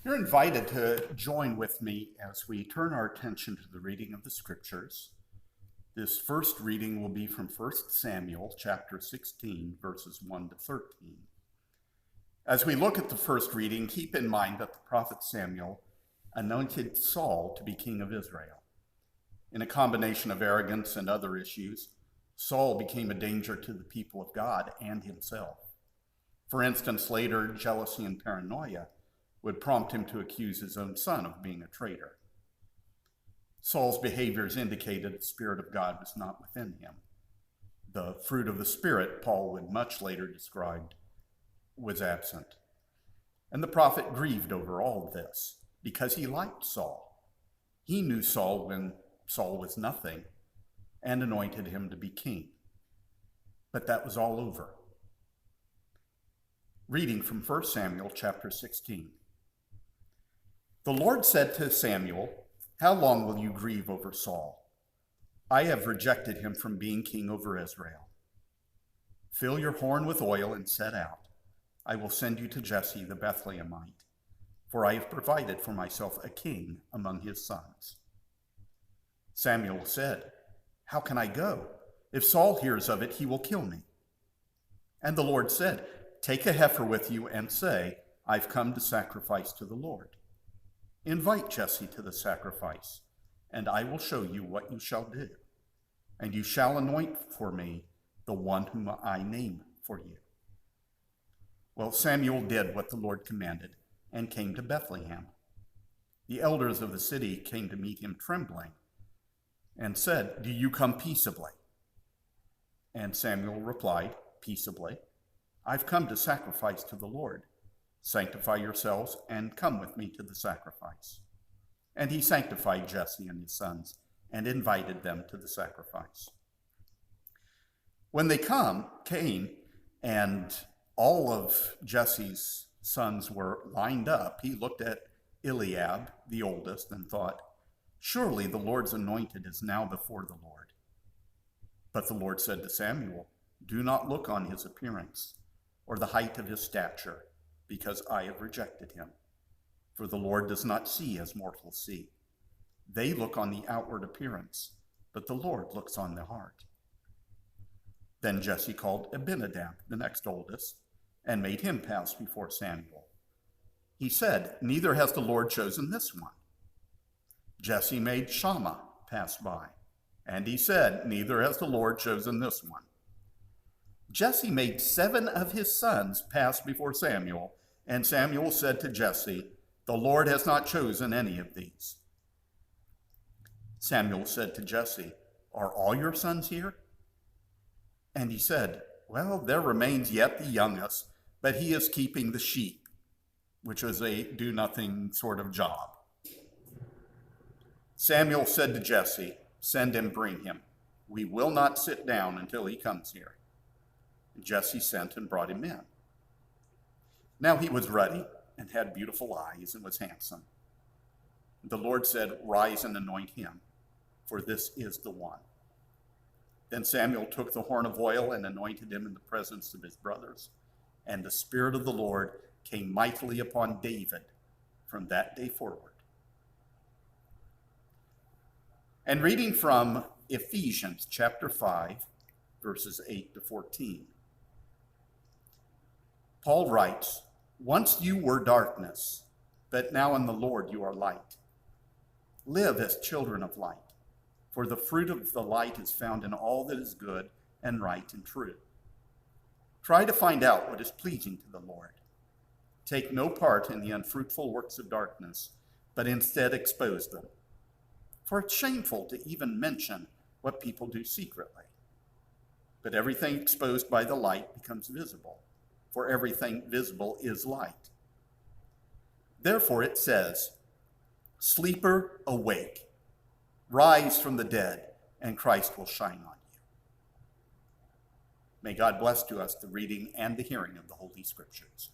You're invited to join with me as we turn our attention to the reading of the scriptures. This first reading will be from 1 Samuel chapter 16, verses 1 to 13. As we look at the first reading, keep in mind that the prophet Samuel anointed Saul to be king of Israel. In a combination of arrogance and other issues, Saul became a danger to the people of God and himself. For instance, later, jealousy and paranoia would prompt him to accuse his own son of being a traitor. Saul's behaviors indicated the Spirit of God was not within him. The fruit of the Spirit, Paul would much later describe, was absent. And the prophet grieved over all of this because he liked Saul. He knew Saul when Saul was nothing and anointed him to be king. But that was all over. Reading from 1 Samuel chapter 16. The Lord said to Samuel, "How long will you grieve over Saul? I have rejected him from being king over Israel. Fill your horn with oil and set out. I will send you to Jesse the Bethlehemite, for I have provided for myself a king among his sons." Samuel said, "How can I go? If Saul hears of it, he will kill me." And the Lord said, "Take a heifer with you and say, 'I've come to sacrifice to the Lord.' Invite Jesse to the sacrifice, and I will show you what you shall do. And you shall anoint for me the one whom I name for you." Well, Samuel did what the Lord commanded and came to Bethlehem. The elders of the city came to meet him trembling and said, "Do you come peaceably?" And Samuel replied, "Peaceably. I've come to sacrifice to the Lord. Sanctify yourselves and come with me to the sacrifice." And he sanctified Jesse and his sons and invited them to the sacrifice. When they came, and all of Jesse's sons were lined up, he looked at Eliab, the oldest, and thought, "Surely the Lord's anointed is now before the Lord." But the Lord said to Samuel, "Do not look on his appearance or the height of his stature, because I have rejected him. For the Lord does not see as mortals see. They look on the outward appearance, but the Lord looks on the heart." Then Jesse called Abinadab, the next oldest, and made him pass before Samuel. He said, "Neither has the Lord chosen this one." Jesse made Shammah pass by, and he said, "Neither has the Lord chosen this one." Jesse made 7 of his sons pass before Samuel, and Samuel said to Jesse, "The Lord has not chosen any of these." Samuel said to Jesse, "Are all your sons here?" And he said, "Well, there remains yet the youngest, but he is keeping the sheep," which was a do-nothing sort of job. Samuel said to Jesse, "Send and bring him. We will not sit down until he comes here." Jesse sent and brought him in. Now he was ruddy and had beautiful eyes and was handsome. The Lord said, "Rise and anoint him, for this is the one." Then Samuel took the horn of oil and anointed him in the presence of his brothers. And the Spirit of the Lord came mightily upon David from that day forward. And reading from Ephesians chapter 5, verses 8 to 14. Paul writes, "Once you were darkness, but now in the Lord you are light. Live as children of light, for the fruit of the light is found in all that is good and right and true. Try to find out what is pleasing to the Lord. Take no part in the unfruitful works of darkness, but instead expose them. For it's shameful to even mention what people do secretly. But everything exposed by the light becomes visible, for everything visible is light. Therefore it says, 'Sleeper, awake, rise from the dead, and Christ will shine on you.'" May God bless to us the reading and the hearing of the Holy Scriptures.